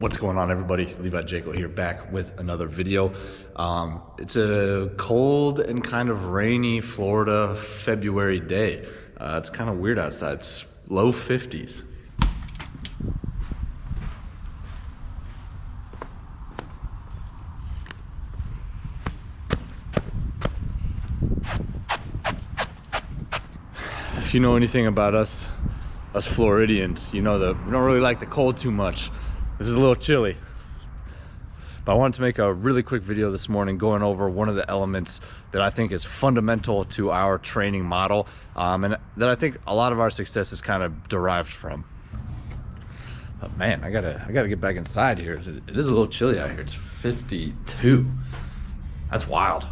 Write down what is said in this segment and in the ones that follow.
What's going on, everybody? Levi Jaeckel here, back with another video. It's a cold and kind of rainy Florida February day. It's kind of weird outside. It's low 50s. If you know anything about us Floridians, you know that we don't really like the cold too much. This is a little chilly, but I wanted to make a really quick video this morning going over one of the elements that I think is fundamental to our training model, and that I think a lot of our success is kind of derived from. But man, I gotta get back inside here. It is a little chilly out here. It's 52. That's wild.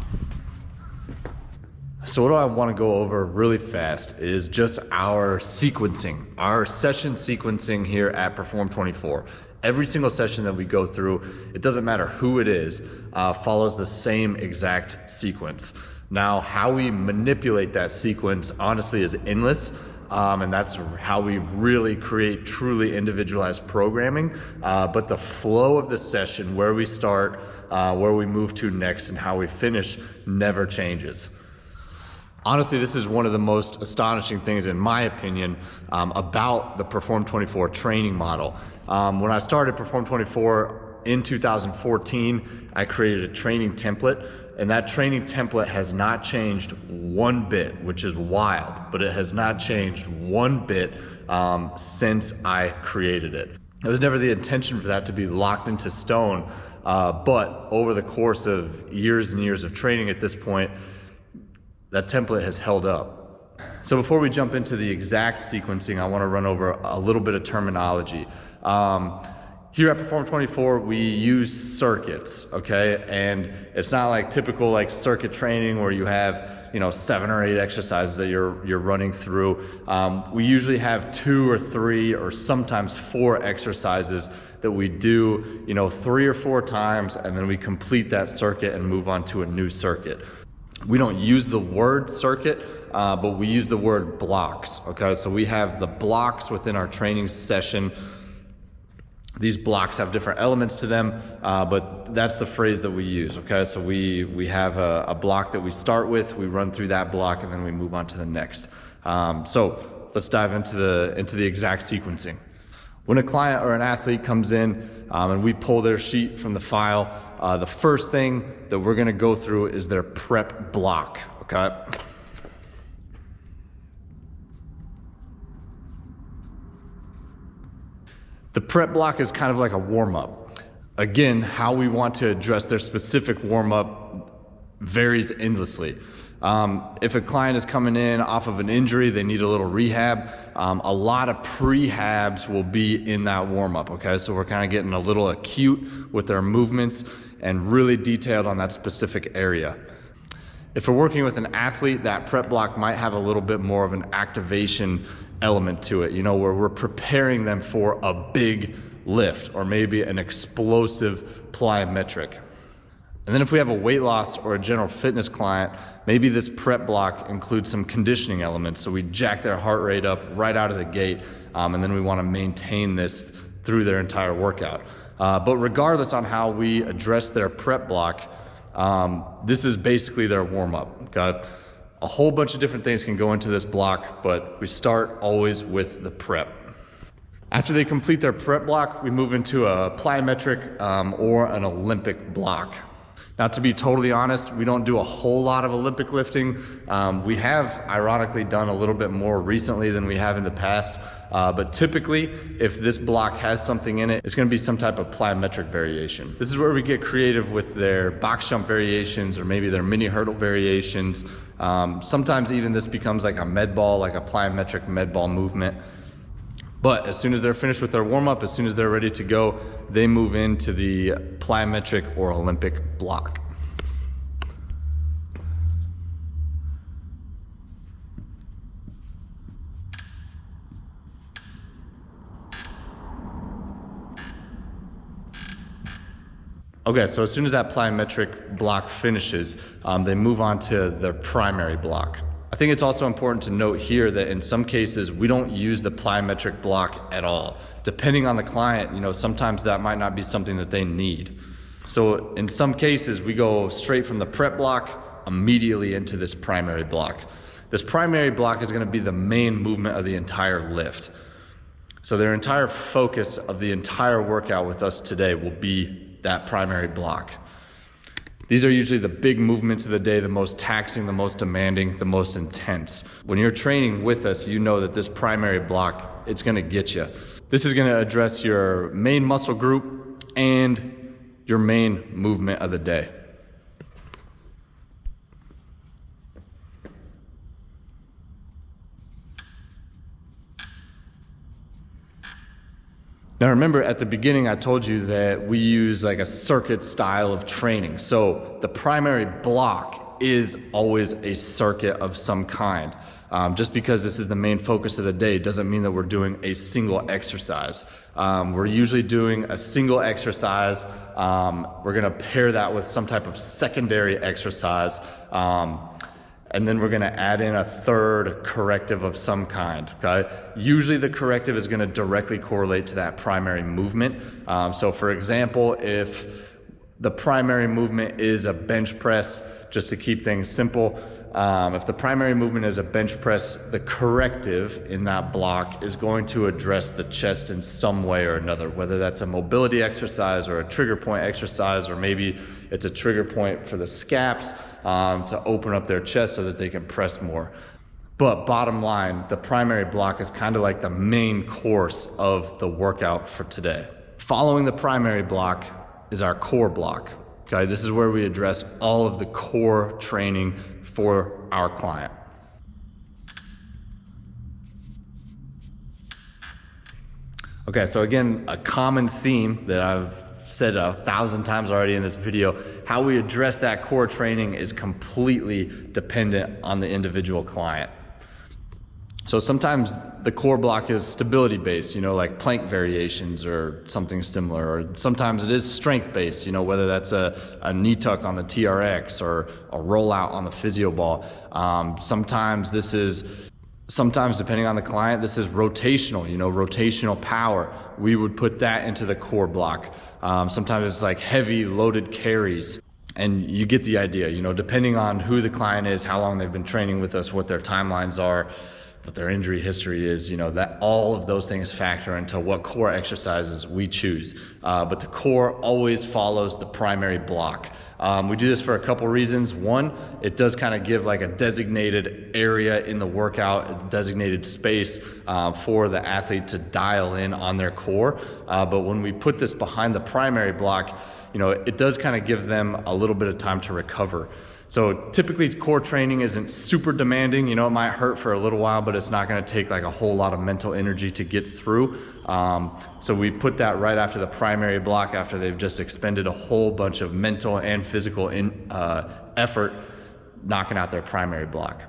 So what I want to go over really fast is just our sequencing, our session sequencing here at Perform24. Every single session that we go through, it doesn't matter who it is, follows the same exact sequence. Now, how we manipulate that sequence honestly is endless, and that's how we really create truly individualized programming. But the flow of the session, where we start, where we move to next, and how we finish never changes. Honestly, this is one of the most astonishing things, in my opinion, about the Perform24 training model. When I started Perform24 in 2014, I created a training template, and that training template has not changed one bit, which is wild, but it has not changed one bit since I created it. It was never the intention for that to be locked into stone, but over the course of years and years of training at this point, that template has held up. So before we jump into the exact sequencing, I want to run over a little bit of terminology. Here at Perform24, we use circuits, okay? And it's not like typical like circuit training where you have, 7 or 8 exercises that you're running through. We usually have 2 or 3 or sometimes 4 exercises that we do, 3 or 4 times, and then we complete that circuit and move on to a new circuit. We don't use the word circuit, but we use the word blocks, okay? So we have the blocks within our training session. These blocks have different elements to them, but that's the phrase that we use, okay? So we have a block that we start with, we run through that block, and then we move on to the next. So let's dive into the exact sequencing. When a client or an athlete comes in and we pull their sheet from the file, the first thing that we're gonna go through is their prep block, okay? The prep block is kind of like a warm-up. Again, how we want to address their specific warm-up varies endlessly. If a client is coming in off of an injury, they need a little rehab. A lot of prehabs will be in that warm-up, okay? So we're kind of getting a little acute with their movements and really detailed on that specific area. If we're working with an athlete, that prep block might have a little bit more of an activation element to it, where we're preparing them for a big lift or maybe an explosive plyometric. And then if we have a weight loss or a general fitness client, maybe this prep block includes some conditioning elements. So we jack their heart rate up right out of the gate, and then we want to maintain this through their entire workout. But regardless on how we address their prep block, this is basically their warm-up. Got a whole bunch of different things can go into this block, but we start always with the prep. After they complete their prep block, we move into a plyometric or an Olympic block. Now, to be totally honest, we don't do a whole lot of Olympic lifting. We have ironically done a little bit more recently than we have in the past, but typically, if this block has something in it, it's gonna be some type of plyometric variation. This is where we get creative with their box jump variations or maybe their mini hurdle variations. Sometimes even this becomes like a med ball, like a plyometric med ball movement. But as soon as they're finished with their warm-up, as soon as they're ready to go, they move into the plyometric or Olympic block. Okay, so as soon as that plyometric block finishes, they move on to their primary block. I think it's also important to note here that in some cases, we don't use the plyometric block at all. Depending on the client, sometimes that might not be something that they need. So in some cases, we go straight from the prep block immediately into this primary block. This primary block is gonna be the main movement of the entire lift. So their entire focus of the entire workout with us today will be that primary block. These are usually the big movements of the day, the most taxing, the most demanding, the most intense. When you're training with us, you know that this primary block, it's gonna get you. This is gonna address your main muscle group and your main movement of the day. Now remember, at the beginning I told you that we use like a circuit style of training. So the primary block is always a circuit of some kind. Just because this is the main focus of the day doesn't mean that we're doing a single exercise. We're usually doing a single exercise. We're gonna pair that with some type of secondary exercise. And then we're gonna add in a third corrective of some kind, okay? Usually the corrective is gonna directly correlate to that primary movement. So for example, if the primary movement is a bench press, just to keep things simple, if the primary movement is a bench press, the corrective in that block is going to address the chest in some way or another, whether that's a mobility exercise or a trigger point exercise, or maybe it's a trigger point for the scaps to open up their chest so that they can press more. But bottom line, the primary block is kind of like the main course of the workout for today. Following the primary block is our core block. Okay, this is where we address all of the core training for our client. Okay, so again, a common theme that I've said 1,000 times already in this video, how we address that core training is completely dependent on the individual client. So sometimes the core block is stability based, like plank variations or something similar, or sometimes it is strength based, whether that's a knee tuck on the TRX or a rollout on the physio ball. Sometimes depending on the client, this is rotational, rotational power. We would put that into the core block. Sometimes it's like heavy loaded carries. And you get the idea, depending on who the client is, how long they've been training with us, what their timelines are, what their injury history is, that all of those things factor into what core exercises we choose. But the core always follows the primary block. We do this for a couple reasons. One, it does kind of give like a designated area in the workout, a designated space for the athlete to dial in on their core. But when we put this behind the primary block, it does kind of give them a little bit of time to recover. So typically core training isn't super demanding, it might hurt for a little while, but it's not gonna take like a whole lot of mental energy to get through. So we put that right after the primary block, after they've just expended a whole bunch of mental and physical effort knocking out their primary block.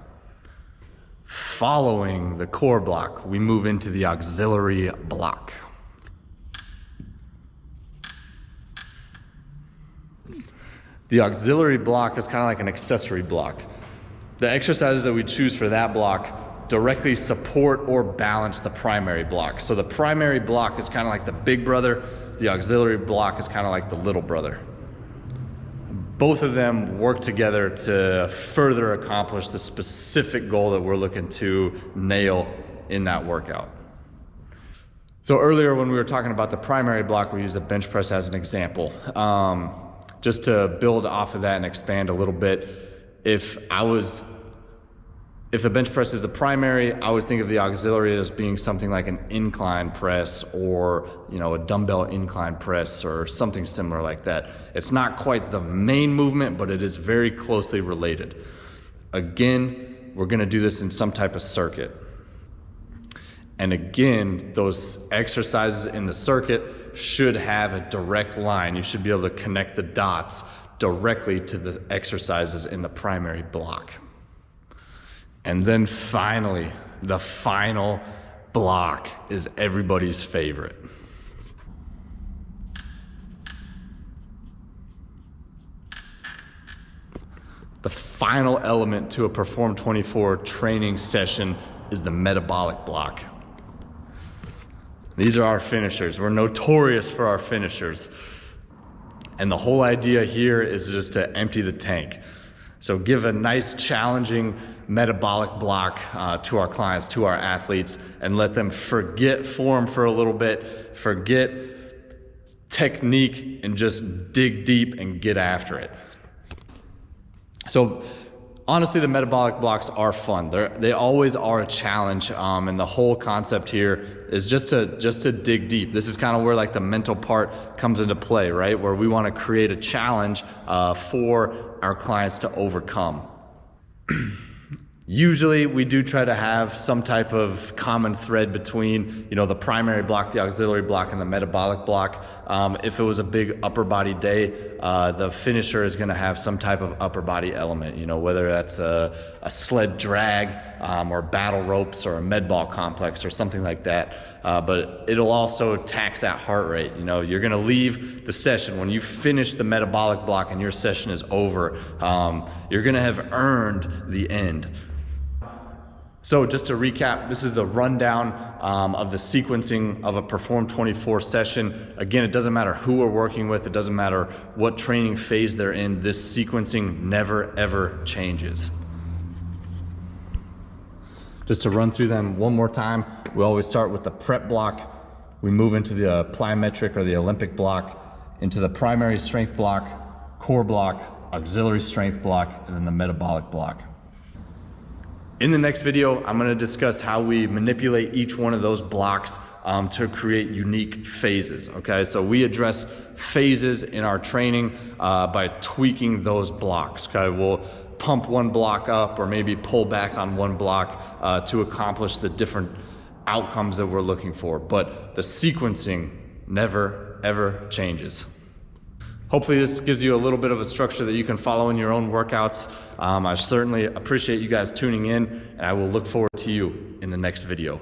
Following the core block, we move into the auxiliary block. The auxiliary block is kind of like an accessory block. The exercises that we choose for that block directly support or balance the primary block. So the primary block is kind of like the big brother, the auxiliary block is kind of like the little brother. Both of them work together to further accomplish the specific goal that we're looking to nail in that workout. So earlier when we were talking about the primary block, we used a bench press as an example. Just to build off of that and expand a little bit, if the bench press is the primary, I would think of the auxiliary as being something like an incline press or a dumbbell incline press or something similar like that. It's not quite the main movement, but it is very closely related. Again, we're gonna do this in some type of circuit. And again, those exercises in the circuit should have a direct line. You should be able to connect the dots directly to the exercises in the primary block. And then finally, the final block is everybody's favorite. The final element to a Perform 24 training session is the metabolic block. These are our finishers. We're notorious for our finishers. And the whole idea here is just to empty the tank. So give a nice challenging metabolic block to our clients, to our athletes, and let them forget form for a little bit, forget technique, and just dig deep and get after it. So honestly, the metabolic blocks are fun. They always are a challenge, and the whole concept here is just to dig deep. This is kind of where like the mental part comes into play, right? Where we want to create a challenge for our clients to overcome. Usually we do try to have some type of common thread between, the primary block, the auxiliary block, and the metabolic block. If it was a big upper body day, the finisher is gonna have some type of upper body element, whether that's a sled drag, or battle ropes, or a med ball complex, or something like that. But it'll also tax that heart rate. You're gonna leave the session, when you finish the metabolic block and your session is over, you're gonna have earned the end. So just to recap, this is the rundown of the sequencing of a Perform 24 session. Again, it doesn't matter who we're working with, it doesn't matter what training phase they're in, this sequencing never ever changes. Just to run through them one more time, we always start with the prep block, we move into the plyometric or the Olympic block, into the primary strength block, core block, auxiliary strength block, and then the metabolic block. In the next video, I'm gonna discuss how we manipulate each one of those blocks to create unique phases, okay? So we address phases in our training by tweaking those blocks, okay? We'll pump one block up or maybe pull back on one block to accomplish the different outcomes that we're looking for. But the sequencing never, ever changes. Hopefully this gives you a little bit of a structure that you can follow in your own workouts. I certainly appreciate you guys tuning in, and I will look forward to you in the next video.